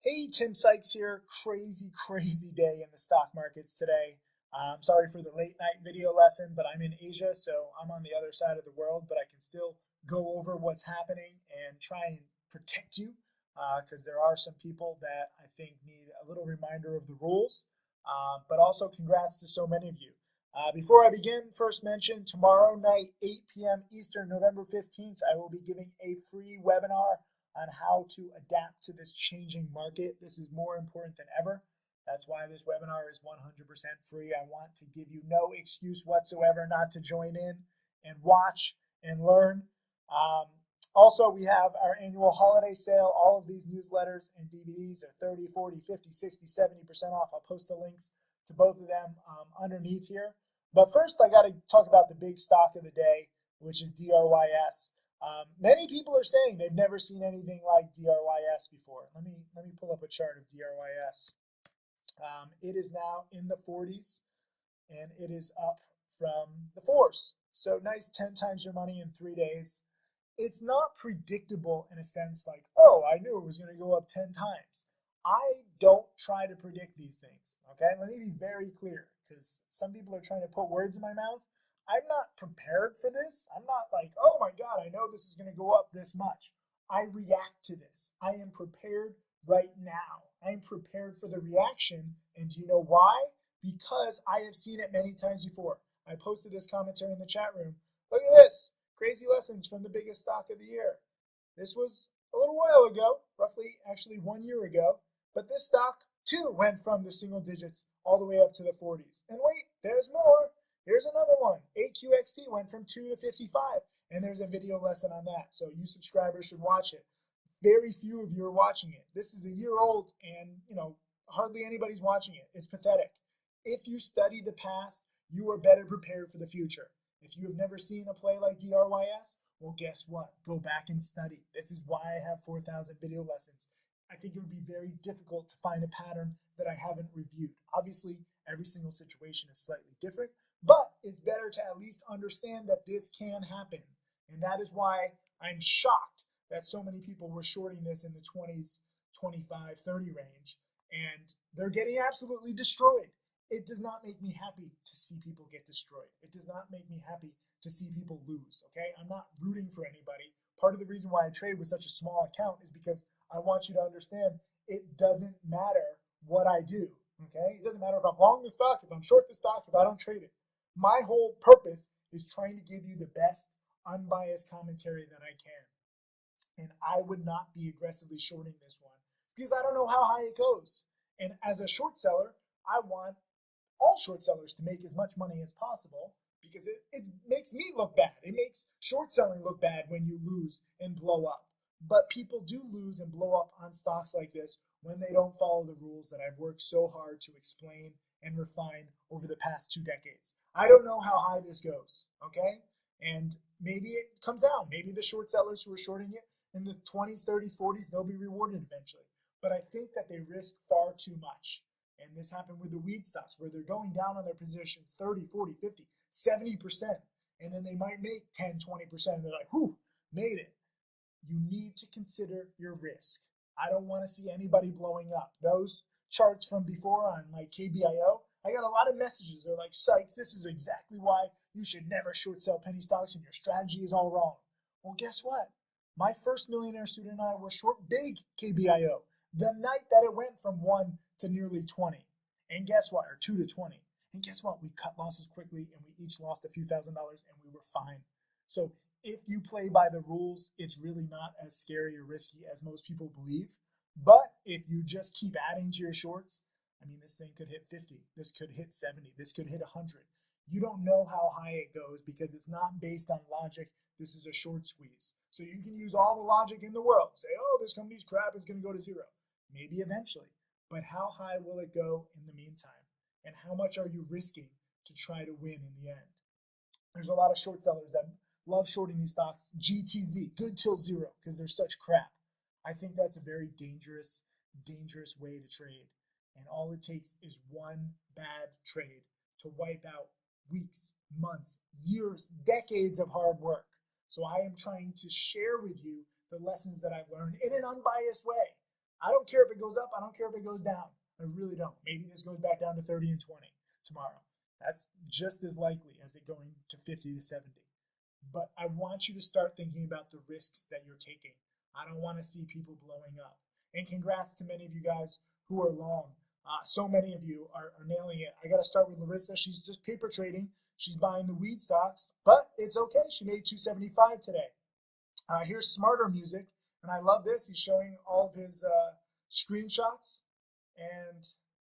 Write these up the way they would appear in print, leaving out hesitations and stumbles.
Hey, Tim Sykes here. Crazy day in the stock markets today. Sorry for the late night video lesson, but I'm in Asia, so I'm on the other side of the world, but I can still go over what's happening and try and protect you because there are some people that I think need a little reminder of the rules. But also, congrats to so many of you. Before I begin, first mention tomorrow night, 8 p.m. Eastern, November 15th, I will be giving a free webinar on how to adapt to this changing market. This is more important than ever. That's why this webinar is 100% free. I want to give you no excuse whatsoever not to join in and watch and learn. Also, we have our annual holiday sale. All of these newsletters and DVDs are 30, 40, 50, 60, 70% off. I'll post the links to both of them underneath here. But first, I got to talk about the big stock of the day, which is DRYS. Many people are saying they've never seen anything like DRYS before. Let me pull up a chart of DRYS. It is now in the 40s, and it is up from the 4s. So nice 10 times your money in 3 days. It's not predictable in a sense like, oh, I knew it was going to go up 10 times. I don't try to predict these things, okay? Let me be very clear, because some people are trying to put words in my mouth. I'm not prepared for this. I'm not like, oh my God, I know this is going to go up this much. I react to this. I am prepared right now. I'm prepared for the reaction. And do you know why? Because I have seen it many times before. I posted this commentary in the chat room. Look at this. Crazy lessons from the biggest stock of the year. This was a little while ago, roughly actually 1 year ago. But this stock too went from the single digits all the way up to the 40s. And wait, there's more. Here's another one. AQXP went from 2 to 55, and there's a video lesson on that, so you subscribers should watch it. Very few of you are watching it. This is a year old, and hardly anybody's watching it. It's pathetic. If you study the past, you are better prepared for the future. If you have never seen a play like DRYS, well, guess what? Go back and study. This is why I have 4,000 video lessons. I think it would be very difficult to find a pattern that I haven't reviewed. Obviously, every single situation is slightly different, but it's better to at least understand that this can happen. And that is why I'm shocked that so many people were shorting this in the 20s, 25, 30 range, and they're getting absolutely destroyed. It does not make me happy to see people get destroyed. It does not make me happy to see people lose, okay? I'm not rooting for anybody. Part of the reason why I trade with such a small account is because I want you to understand it doesn't matter what I do, okay? It doesn't matter if I'm long the stock, if I'm short the stock, if I don't trade it. My whole purpose is trying to give you the best unbiased commentary that I can. And I would not be aggressively shorting this one because I don't know how high it goes. And as a short seller, I want all short sellers to make as much money as possible because it makes me look bad. It makes short selling look bad when you lose and blow up. But people do lose and blow up on stocks like this when they don't follow the rules that I've worked so hard to explain and refine over the past 2 decades. I don't know how high this goes, okay? And maybe it comes down. Maybe the short sellers who are shorting it in the 20s, 30s, 40s, they'll be rewarded eventually. But I think that they risk far too much. And this happened with the weed stocks where they're going down on their positions 30, 40, 50, 70%. And then they might make 10, 20%. And they're like, whew, made it. You need to consider your risk. I don't want to see anybody blowing up. Those charts from before on like KBIO, I got a lot of messages. They're like, Sykes, this is exactly why you should never short sell penny stocks and your strategy is all wrong. Well, guess what? My first millionaire student and I were short big KBIO the night that it went from 1 to nearly 20. And guess what? Or 2 to 20. And guess what? We cut losses quickly and we each lost a few $1,000s and we were fine. So if you play by the rules, it's really not as scary or risky as most people believe. But if you just keep adding to your shorts, I mean, this thing could hit 50. This could hit 70. This could hit 100. You don't know how high it goes because it's not based on logic. This is a short squeeze. So you can use all the logic in the world. Say, oh, this company's crap is going to go to zero. Maybe eventually. But how high will it go in the meantime? And how much are you risking to try to win in the end? There's a lot of short sellers that love shorting these stocks. GTZ, good till zero, because they're such crap. I think that's a very dangerous way to trade. And all it takes is one bad trade to wipe out weeks, months, years, decades of hard work. So I am trying to share with you the lessons that I've learned in an unbiased way. I don't care if it goes up. I don't care if it goes down. I really don't. Maybe this goes back down to 30 and 20 tomorrow. That's just as likely as it going to 50 to 70. But I want you to start thinking about the risks that you're taking. I don't want to see people blowing up. And congrats to many of you guys who are long. So many of you are nailing it. I got to start with Larissa. She's just paper trading. She's buying the weed stocks, but it's okay. She made 275 today. Here's Smarter Music, and I love this. He's showing all of his screenshots, and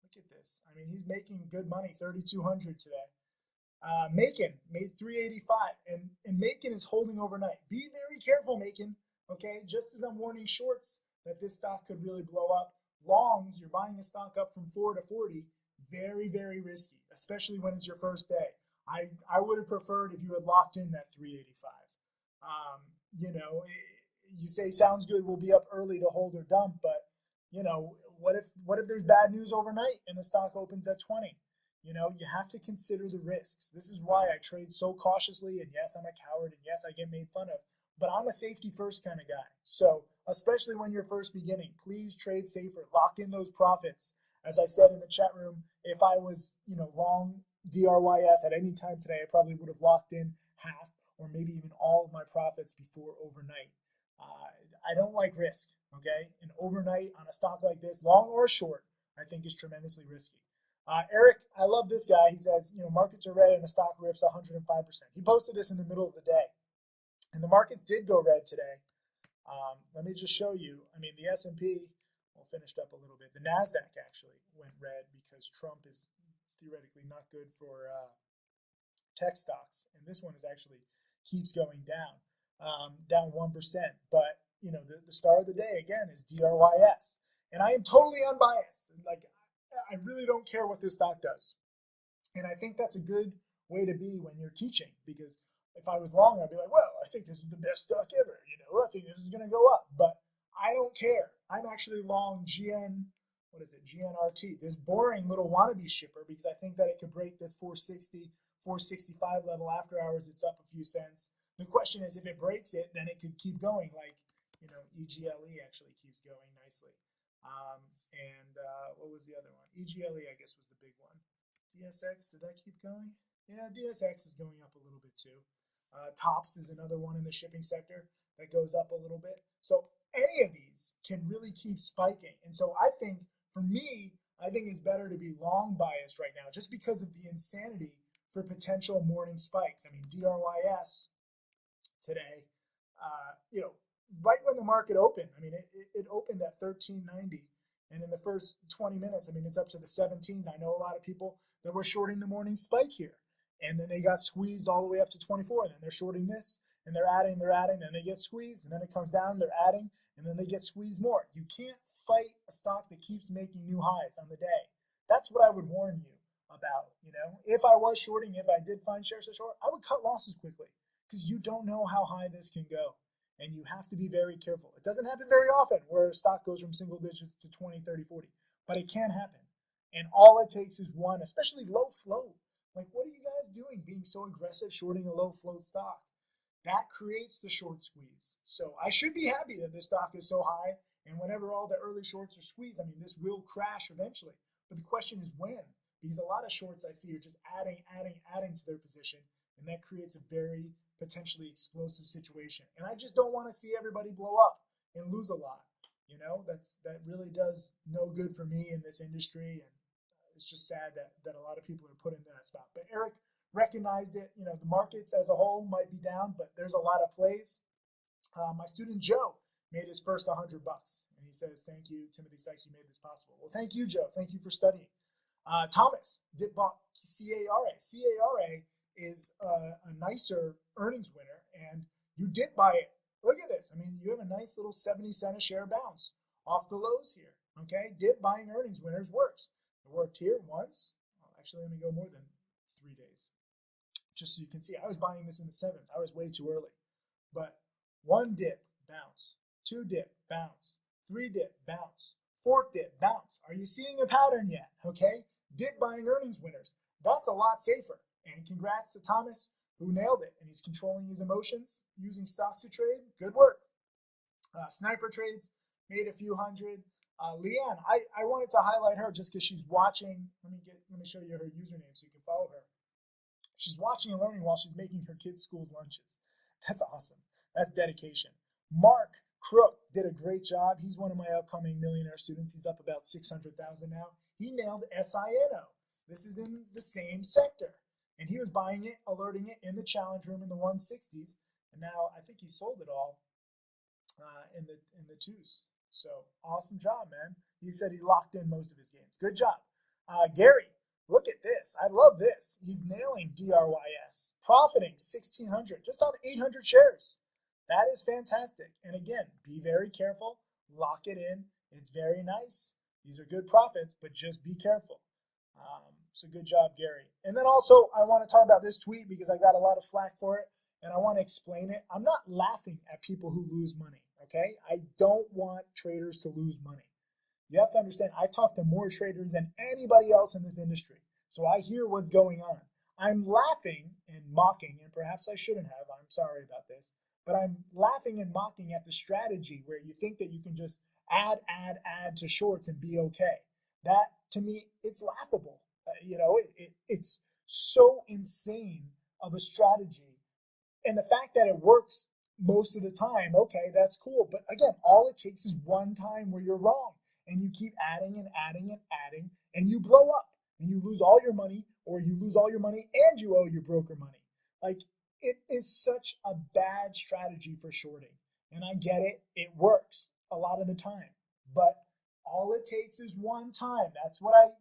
look at this. I mean, he's making good money, 3,200 today. Macon made 385, and Macon is holding overnight. Be very careful, Macon. Okay, just as I'm warning shorts that this stock could really blow up, longs, you're buying a stock up from 4 to 40, very, very risky, especially when it's your first day. I would have preferred if you had locked in that 385. You know, you say sounds good, we'll be up early to hold or dump, but you know, what if there's bad news overnight and the stock opens at 20? You know, you have to consider the risks. This is why I trade so cautiously, and yes, I'm a coward, and yes, I get made fun of, but I'm a safety first kind of guy. So especially when you're first beginning, please trade safer, lock in those profits. As I said in the chat room, if I was, you know, long DRYS at any time today, I probably would have locked in half or maybe even all of my profits before overnight. I don't like risk, okay? And overnight on a stock like this, long or short, I think is tremendously risky. Eric, I love this guy. He says, you know, markets are red and the stock rips 105%. He posted this in the middle of the day. And the market did go red today. Let me just show you. I mean, the S&P finished up a little bit. The NASDAQ actually went red because Trump is theoretically not good for tech stocks. And this one is actually keeps going down 1%. But, you know, the star of the day, again, is DRYS. And I am totally unbiased. Like, I really don't care what this stock does. And I think that's a good way to be when you're teaching, because if I was long, I'd be like, well, I think this is the best stock ever. You know, I think this is going to go up. But I don't care. I'm actually long GNRT, this boring little wannabe shipper, because I think that it could break this 460, 465 level after hours. It's up a few cents. The question is, if it breaks it, then it could keep going. Like, you know, EGLE actually keeps going nicely. What was the other one? EGLE, I guess, was the big one. DSX, did that keep going? Yeah, DSX is going up a little bit too. TOPS is another one in the shipping sector that goes up a little bit. So any of these can really keep spiking. And so I think, for me, I think it's better to be long biased right now, just because of the insanity for potential morning spikes. I mean, DRYS today, you know, right when the market opened, I mean, it opened at 1390. And in the first 20 minutes, I mean, it's up to the 17s. I know a lot of people that were shorting the morning spike here. And then they got squeezed all the way up to 24. And then they're shorting this, and they're adding, then they get squeezed, and then it comes down, they're adding, and then they get squeezed more. You can't fight a stock that keeps making new highs on the day. That's what I would warn you about. You know, if I was shorting, if I did find shares to short, I would cut losses quickly, because you don't know how high this can go. And you have to be very careful. It doesn't happen very often where a stock goes from single digits to 20, 30, 40. But it can happen. And all it takes is one, especially low float. Like, what are you guys doing being so aggressive shorting a low float stock? That creates the short squeeze. So I should be happy that this stock is so high. And whenever all the early shorts are squeezed, I mean, this will crash eventually. But the question is when. Because a lot of shorts I see are just adding to their position. And that creates a very potentially explosive situation. And I just don't want to see everybody blow up and lose a lot. You know, that really does no good for me in this industry. And it's just sad that a lot of people are put in that spot. But Eric recognized it. You know, the markets as a whole might be down, but there's a lot of plays. My student Joe made his first $100, and he says, "Thank you, Timothy Sykes, you made this possible." Well, thank you, Joe. Thank you for studying. Thomas did bought CARA. CARA is a nicer earnings winner, and you did buy it. Look at this. I mean, you have a nice little 70-cent a share bounce off the lows here. Okay, dip buying earnings winners works. It worked here once. Well, actually, let me go more than 3 days, just so you can see. I was buying this in the 7s. I was way too early. But 1 dip, bounce. 2 dip, bounce. 3 dip, bounce. 4th dip, bounce. Are you seeing a pattern yet? Okay, dip buying earnings winners. That's a lot safer. And congrats to Thomas, who nailed it. And he's controlling his emotions using stocks to trade. Good work. Sniper trades made a few hundred. Leanne, I wanted to highlight her just because she's watching. Let me show you her username so you can follow her. She's watching and learning while she's making her kids' school's lunches. That's awesome. That's dedication. Mark Crook did a great job. He's one of my upcoming millionaire students. He's up about 600,000 now. He nailed SINO. This is in the same sector. And he was buying it, alerting it in the challenge room in the 160s. And now I think he sold it all in the twos. So awesome job, man. He said he locked in most of his gains. Good job. Gary, look at this. I love this. He's nailing DRYS, profiting 1,600 just on 800 shares. That is fantastic. And again, be very careful. Lock it in. It's very nice. These are good profits, but just be careful. So good job, Gary. And then also, I want to talk about this tweet because I got a lot of flack for it, and I want to explain it. I'm not laughing at people who lose money, okay? I don't want traders to lose money. You have to understand, I talk to more traders than anybody else in this industry, so I hear what's going on. I'm laughing and mocking, and perhaps I shouldn't have. I'm sorry about this. But I'm laughing and mocking at the strategy where you think that you can just add to shorts and be okay. That, to me, it's laughable. It's so insane of a strategy. And the fact that it works most of the time, okay, that's cool. But again, all it takes is one time where you're wrong. And you keep adding and adding and adding, and you blow up. And you lose all your money, or you lose all your money and you owe your broker money. Like, it is such a bad strategy for shorting. And I get it. It works a lot of the time. But all it takes is one time. That's what I'm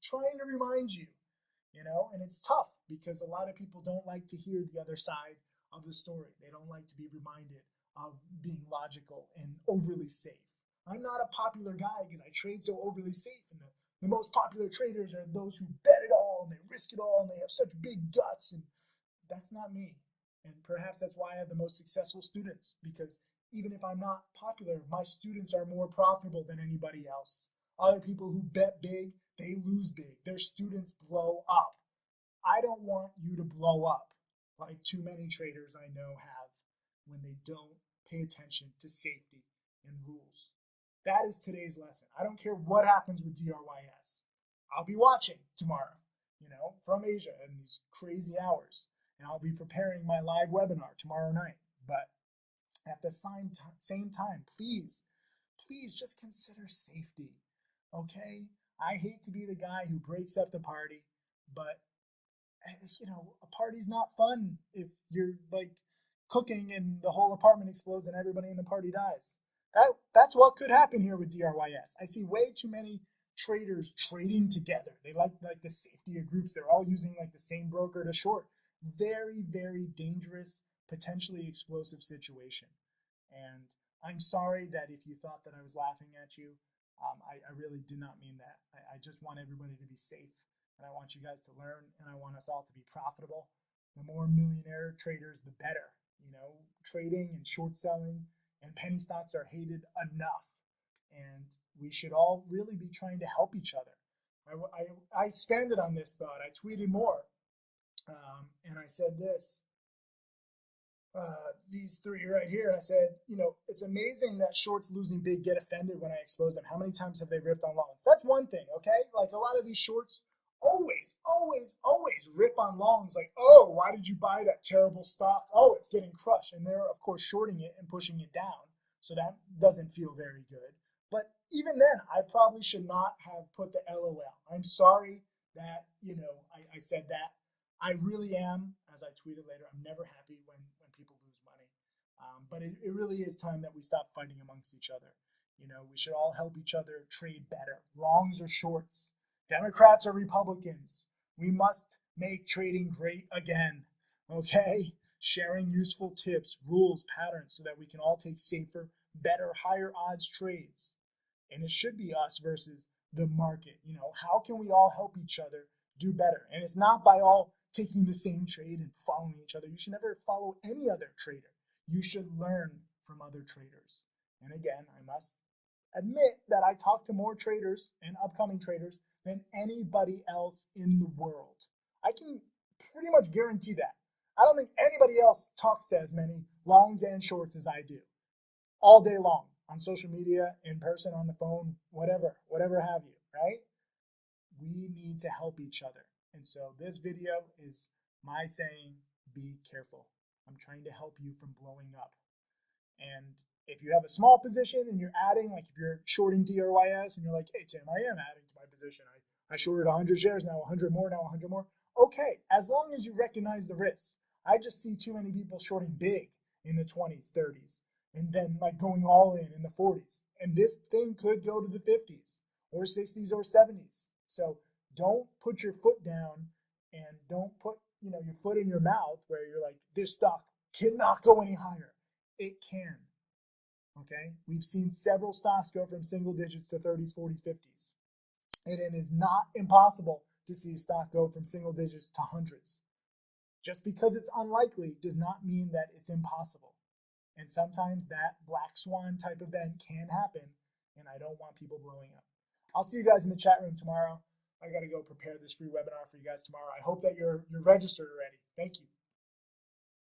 trying to remind you. And it's tough because a lot of people don't like to hear the other side of the story. They don't like to be reminded of being logical and overly safe. I'm not a popular guy because I trade so overly safe. And the most popular traders are those who bet it all and they risk it all and they have such big guts. And that's not me. And perhaps that's why I have the most successful students, because even if I'm not popular, my students are more profitable than anybody else. Other people who bet big, they lose big. Their students blow up. I don't want you to blow up like too many traders I know have when they don't pay attention to safety and rules. That is today's lesson. I don't care what happens with DRYS. I'll be watching tomorrow, from Asia in these crazy hours. And I'll be preparing my live webinar tomorrow night. But at the same time, please just consider safety, okay? I hate to be the guy who breaks up the party, but, a party's not fun if you're, like, cooking and the whole apartment explodes and everybody in the party dies. That's what could happen here with DRYS. I see way too many traders trading together. They like the safety of groups. They're all using, like, the same broker to short. Very, very dangerous, potentially explosive situation. And I'm sorry that if you thought that I was laughing at you, I really do not mean that. I just want everybody to be safe, and I want you guys to learn, and I want us all to be profitable. The more millionaire traders, the better. Trading and short selling and penny stocks are hated enough, and we should all really be trying to help each other. I expanded on this thought. I tweeted more. And I said this, these three right here. I said, it's amazing that shorts losing big get offended when I expose them. How many times have they ripped on longs? That's one thing, okay? Like, a lot of these shorts always rip on longs. Like, oh, why did you buy that terrible stock? Oh, it's getting crushed. And they're, of course, shorting it and pushing it down. So that doesn't feel very good. But even then, I probably should not have put the LOL. I'm sorry that, I said that. I really am, as I tweeted later, I'm never happy when people lose money. But it really is time that we stop fighting amongst each other. We should all help each other trade better. Longs or shorts, Democrats or Republicans. We must make trading great again, okay? Sharing useful tips, rules, patterns, so that we can all take safer, better, higher odds trades. And it should be us versus the market. How can we all help each other do better? And it's not by all taking the same trade and following each other. You should never follow any other trader. You should learn from other traders. And again, I must admit that I talk to more traders and upcoming traders than anybody else in the world. I can pretty much guarantee that. I don't think anybody else talks to as many longs and shorts as I do all day long. on social media, in person, on the phone, whatever have you, right? We need to help each other. And so this video is my saying, be careful. I'm trying to help you from blowing up. And if you have a small position and you're adding, like if you're shorting DRYS and you're like, hey, Tim, I am adding to my position. I shorted 100 shares, now 100 more, now 100 more. Okay, as long as you recognize the risks. I just see too many people shorting big in the 20s, 30s, and then like going all in the 40s. And this thing could go to the 50s or 60s or 70s. So don't put your foot down and don't put your foot in your mouth where you're like, this stock cannot go any higher. It can. Okay? We've seen several stocks go from single digits to 30s, 40s, 50s. And it is not impossible to see a stock go from single digits to hundreds. Just because it's unlikely does not mean that it's impossible. And sometimes that black swan type event can happen, and I don't want people blowing up. I'll see you guys in the chat room tomorrow. I got to go prepare this free webinar for you guys tomorrow. I hope that you're registered already. Thank you.